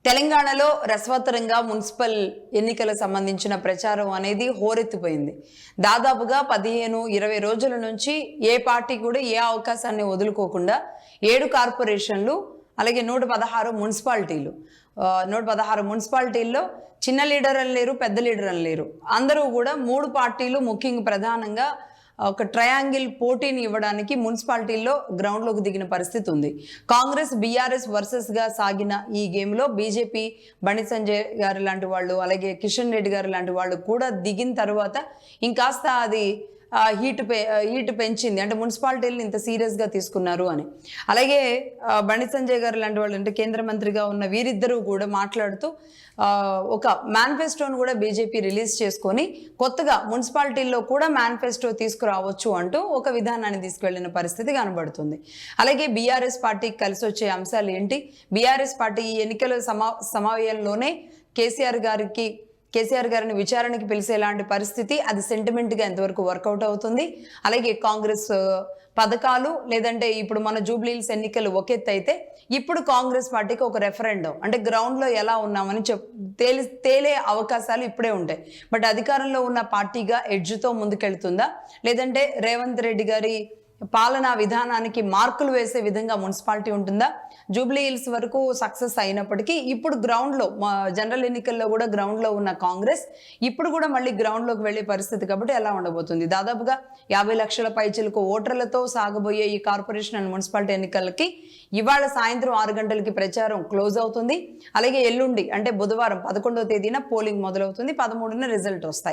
తెలంగాణలో రసవత్తరంగా మున్సిపల్ ఎన్నికలకు సంబంధించిన ప్రచారం అనేది హోరెత్తిపోయింది. దాదాపుగా 15-20 రోజుల నుంచి ఏ పార్టీ కూడా ఏ అవకాశాన్ని వదులుకోకుండా 7 కార్పొరేషన్లు అలాగే 116 మున్సిపాలిటీలు 116 మున్సిపాలిటీల్లో చిన్న లీడర్ అని లేరు, పెద్ద లీడర్ అని లేరు. అందరూ కూడా 3 పార్టీలు ముఖ్యంగా ప్రధానంగా ఒక ట్రయాంగిల్ పోటీని ఇవ్వడానికి మున్సిపాలిటీల్లో గ్రౌండ్లోకి దిగిన పరిస్థితి ఉంది. కాంగ్రెస్ బీఆర్ఎస్ వర్సెస్గా సాగిన ఈ గేమ్లో బీజేపీ బండి సంజయ్ గారు లాంటి వాళ్ళు అలాగే కిషన్ రెడ్డి గారు లాంటి వాళ్ళు కూడా దిగిన తర్వాత ఇంకాస్త అది హీట్ పెంచింది. అంటే మున్సిపాలిటీలను ఇంత సీరియస్గా తీసుకున్నారు అని. అలాగే బండి సంజయ్ గారు లాంటి వాళ్ళు అంటే కేంద్ర మంత్రిగా ఉన్న వీరిద్దరూ కూడా మాట్లాడుతూ ఒక మేనిఫెస్టోను కూడా బీజేపీ రిలీజ్ చేసుకొని కొత్తగా మున్సిపాలిటీల్లో కూడా మేనిఫెస్టో తీసుకురావచ్చు అంటూ ఒక విధానాన్ని తీసుకువెళ్ళిన పరిస్థితి కనబడుతుంది. అలాగే బీఆర్ఎస్ పార్టీకి కలిసి వచ్చే అంశాలు ఏంటి? బీఆర్ఎస్ పార్టీ ఈ ఎన్నికల సమావేశంలోనే కేసీఆర్ గారిని విచారణకి పిలిచేలాంటి పరిస్థితి, అది సెంటిమెంట్గా ఎంతవరకు వర్కౌట్ అవుతుంది? అలాగే కాంగ్రెస్ పథకాలు లేదంటే ఇప్పుడు మన జూబ్లీహిల్స్ ఎన్నికలు ఒకెత్తి అయితే ఇప్పుడు కాంగ్రెస్ పార్టీకి ఒక రెఫరెండం అంటే గ్రౌండ్లో ఎలా ఉన్నామని తేలే అవకాశాలు ఇప్పుడే ఉంటాయి. బట్ అధికారంలో ఉన్న పార్టీగా ఎడ్జ్తో ముందుకెళ్తుందా లేదంటే రేవంత్ రెడ్డి గారి పాలనా విధానానికి మార్కులు వేసే విధంగా మున్సిపాలిటీ ఉంటుందా? జూబ్లీహిల్స్ వరకు సక్సెస్ అయినప్పటికీ ఇప్పుడు గ్రౌండ్లో జనరల్ ఎన్నికల్లో కూడా గ్రౌండ్లో ఉన్న కాంగ్రెస్ ఇప్పుడు కూడా మళ్ళీ గ్రౌండ్లోకి వెళ్ళే పరిస్థితి కాబట్టి ఎలా ఉండబోతుంది? దాదాపుగా 50 లక్షల పైచిలకు ఓటర్లతో సాగబోయే ఈ కార్పొరేషన్ అండ్ మున్సిపాలిటీ ఎన్నికలకి ఇవాళ సాయంత్రం 6 గంటలకి ప్రచారం క్లోజ్ అవుతుంది. అలాగే ఎల్లుండి అంటే బుధవారం 11వ తేదీన పోలింగ్ మొదలవుతుంది, 13న రిజల్ట్ వస్తాయి.